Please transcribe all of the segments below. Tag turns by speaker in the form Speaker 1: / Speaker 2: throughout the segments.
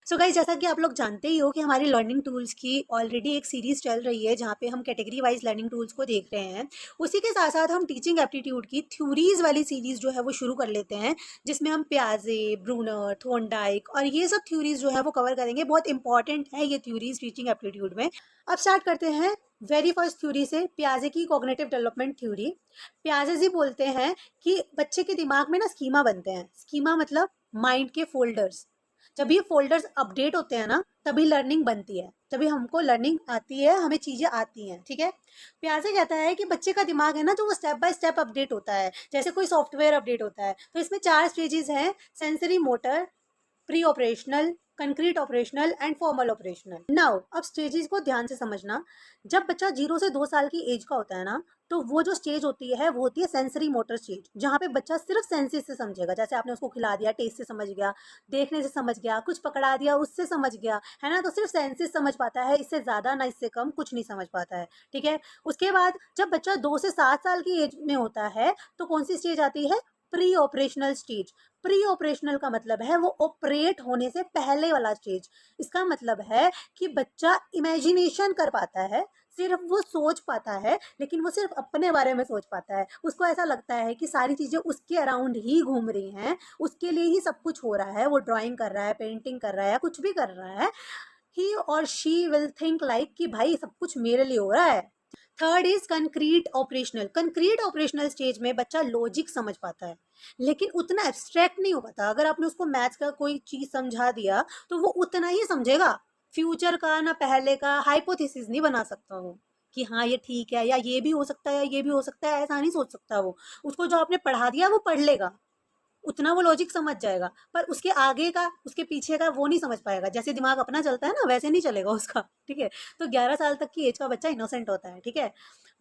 Speaker 1: So guys, जैसा कि आप लोग जानते ही हो कि हमारी लर्निंग टूल्स की ऑलरेडी एक सीरीज चल रही है जहाँ पे हम कैटेगरी वाइज लर्निंग टूल्स को देख रहे हैं। उसी के साथ साथ हम टीचिंग एप्टीट्यूड की थ्योरीज वाली सीरीज जो है वो शुरू कर लेते हैं, जिसमें हम प्याजे, ब्रूनर, थॉर्नडाइक और ये सब थ्योरीज जो है वो कवर करेंगे। बहुत इंपॉर्टेंट है ये थ्योरीज टीचिंग एप्टीट्यूड में। अब स्टार्ट करते हैं वेरी फर्स्ट थ्योरी से, प्याजे की कॉग्निटिव डेवलपमेंट थ्योरी। प्याजे जी बोलते हैं कि बच्चे के दिमाग में ना स्कीमा बनते हैं। स्कीमा मतलब माइंड के फोल्डर्स। जब ये फोल्डर्स अपडेट होते हैं ना, तभी लर्निंग बनती है, तभी हमको लर्निंग आती है, हमें चीजें आती हैं। ठीक है। प्याजे कहता है कि बच्चे का दिमाग है ना, जो वो स्टेप बाय स्टेप अपडेट होता है, जैसे कोई सॉफ्टवेयर अपडेट होता है। तो इसमें 4 स्टेजेस हैं: sensory motor, pre operational, concrete operational and formal operational. Now अब स्टेजेस को ध्यान से समझना। जब बच्चा 0 से 2 साल की एज का होता है ना, तो वो जो स्टेज होती है वो होती है सेंसरी मोटर स्टेज, जहाँ पे बच्चा सिर्फ सेंसेस से समझेगा। जैसे आपने उसको खिला दिया, टेस्ट से समझ गया, देखने से समझ गया, कुछ पकड़ा दिया उससे समझ गया, है ना। तो सिर्फ सेंसेस समझ पाता है, इससे ज्यादा ना इससे कम कुछ नहीं समझ पाता है। ठीक है। उसके बाद जब बच्चा 2 से 7 साल की एज में होता है, तो कौन सी स्टेज आती है? Pre operational stage. Pre operational का मतलब है वो ऑपरेट होने से पहले वाला स्टेज। इसका मतलब है कि बच्चा इमेजिनेशन कर पाता है, सिर्फ वो सोच पाता है, लेकिन वो सिर्फ अपने बारे में सोच पाता है। उसको ऐसा लगता है कि सारी चीजें उसके अराउंड ही घूम रही हैं, उसके लिए ही सब कुछ हो रहा है। वो ड्राइंग कर रहा है, पेंटिंग कर रहा है, या कुछ भी कर रहा है, ही और शी विल थिंक लाइक कि भाई सब कुछ मेरे लिए हो रहा है। Third is concrete operational. Concrete operational stage में बच्चा लॉजिक समझ पाता है, लेकिन उतना एब्स्ट्रैक्ट नहीं हो पाता। अगर आपने उसको मैथ्स का कोई चीज समझा दिया, तो वो उतना ही समझेगा। फ्यूचर का ना पहले का हाइपोथेसिस नहीं बना सकता वो, कि हाँ ये ठीक है, या ये भी हो सकता है, या ये भी हो सकता है, ऐसा नहीं सोच सकता वो। उसको जो आपने पढ़ा दिया वो पढ़ लेगा, उतना वो लॉजिक समझ जाएगा, पर उसके आगे का, उसके पीछे का वो नहीं समझ पाएगा। जैसे दिमाग अपना चलता है ना, वैसे नहीं चलेगा उसका। ठीक है। तो 11 साल तक की एज का बच्चा इनोसेंट होता है। ठीक है।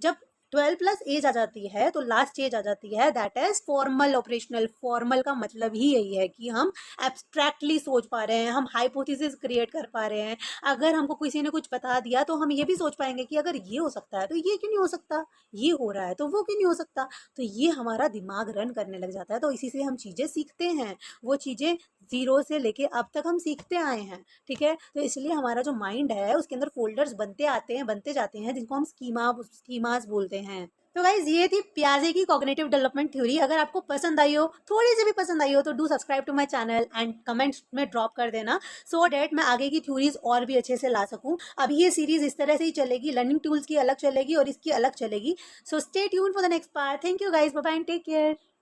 Speaker 1: जब 12+ एज आ जाती है, तो लास्ट एज आ जाती है, that is formal operational. Formal का मतलब ही यही है कि हम एब्स्ट्रैक्टली सोच पा रहे हैं, हम हाइपोथेसिस क्रिएट कर पा रहे हैं। अगर हमको किसी ने कुछ बता दिया, तो हम ये भी सोच पाएंगे कि अगर ये हो सकता है तो ये क्यों नहीं हो सकता, ये हो रहा है तो वो क्यों नहीं हो सकता। तो ये हमारा दिमाग रन करने लग जाता है। तो इसी से हम चीज़ें सीखते हैं, वो चीज़ें 0 से लेके अब तक हम सीखते आए हैं। ठीक है। तो इसलिए हमारा जो माइंड है उसके अंदर फोल्डर्स बनते आते हैं, बनते जाते हैं, जिनको हम स्कीमास बोलते हैं। तो गाइज, ये थी प्याजे की कॉग्निटिव डेवलपमेंट थ्योरी। अगर आपको पसंद आई हो, थोड़ी सी भी पसंद आई हो, तो do subscribe to my channel and comments में ड्रॉप कर देना, सो डैट मैं आगे की थ्योरीज और भी अच्छे से ला सकूं। अभी ये सीरीज इस तरह से ही चलेगी, लर्निंग टूल्स की अलग चलेगी और इसकी अलग चलेगी। So stay tune for the next part. Thank you guys, bye bye and take care.